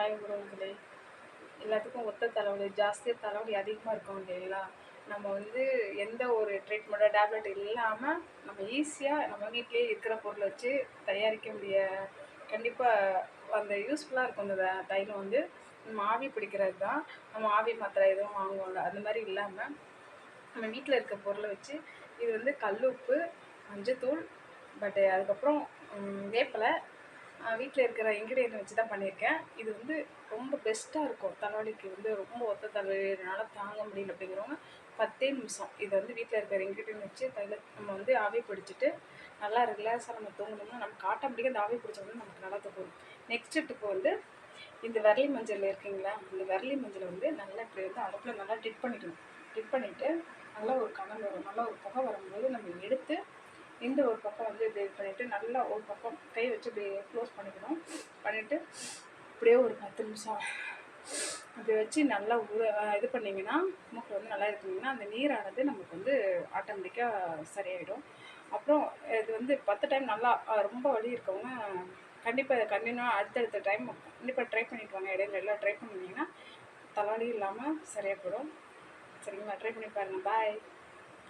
Hi உறவுகளே, எல்லாத்துக்கும் ஒத்த தலைவலி ஜாஸ்தியாக தலைவலி அதிகமாக இருக்கும் இல்லைங்களா? நம்ம வந்து எந்த ஒரு ட்ரீட்மெண்ட்டோ டேப்லெட் இல்லாமல் நம்ம ஈஸியாக நம்ம வீட்டிலேயே இருக்கிற பொருளை வச்சு தயாரிக்க கண்டிப்பாக அந்த யூஸ்ஃபுல்லாக இருக்கும். அந்த தைலம் வந்து நம்ம ஆவி பிடிக்கிறது தான். நம்ம ஆவி மாத்திரை எதுவும் வாங்குவோம்ல, அந்த மாதிரி இல்லாமல் நம்ம வீட்டில் இருக்க பொருளை வச்சு இது வந்து கல் உப்பு, மஞ்சத்தூள், அதுக்கப்புறம் வேப்பிலை, வீட்டில் இருக்கிற இன்க்ரீடியன்ட் வச்சு தான் பண்ணியிருக்கேன். இது வந்து ரொம்ப பெஸ்ட்டாக இருக்கும். தலைவலிக்கு வந்து ரொம்ப ஒத்த தலைவலினால தாங்க முடியல அப்படிங்கிறவங்க 10 நிமிஷம் இதை வந்து வீட்டில் இருக்கிற இன்க்ரீடியன்ட் வச்சு நம்ம வந்து ஆவி பிடிச்சிட்டு நல்லா ரிலாக்ஸாக நம்ம தூங்கணும்னா நமக்கு ஆட்டோமேட்டிக்காக இந்த ஆவி பிடிச்சோம்னா நமக்கு நல்லா தூக்கும். நெக்ஸ்ட் டிப்பு வந்து இந்த விரலி மஞ்சள் இருக்குங்களா, இந்த விரலி மஞ்சளை வந்து நல்லா இப்படி வந்து அடுப்பில் நல்லா டிப் பண்ணிவிட்டு நல்லா ஒரு கனல் வரும், நல்லா ஒரு புகை வரும்போது நம்ம எடுத்து இந்த ஒரு பக்கம் வந்து இது பண்ணிவிட்டு நல்லா ஒரு பக்கம் கை வச்சு இப்படி க்ளோஸ் பண்ணிவிட்டு அப்படியே ஒரு 10 நிமிஷம் அப்படி வச்சு நல்லா இது பண்ணிங்கன்னா மூக்கில் வந்து நல்லா இருக்குங்கன்னா அந்த நீரானது நமக்கு வந்து ஆட்டோமேட்டிக்காக சரியாயிடும். அப்புறம் இது வந்து 10 டைம் நல்லா ரொம்ப வலி இருக்கவங்க கண்டிப்பாக இதை கண்டினியூவாக அடுத்தடுத்த டைம் கண்டிப்பாக ட்ரை பண்ணிட்டு வாங்க. இடையில எல்லாம் ட்ரை பண்ணிங்கன்னா தலைவலி இல்லாமல் சரியாக போயிடும். சரிங்களா? ட்ரை பண்ணி பாருங்கள். பாய்.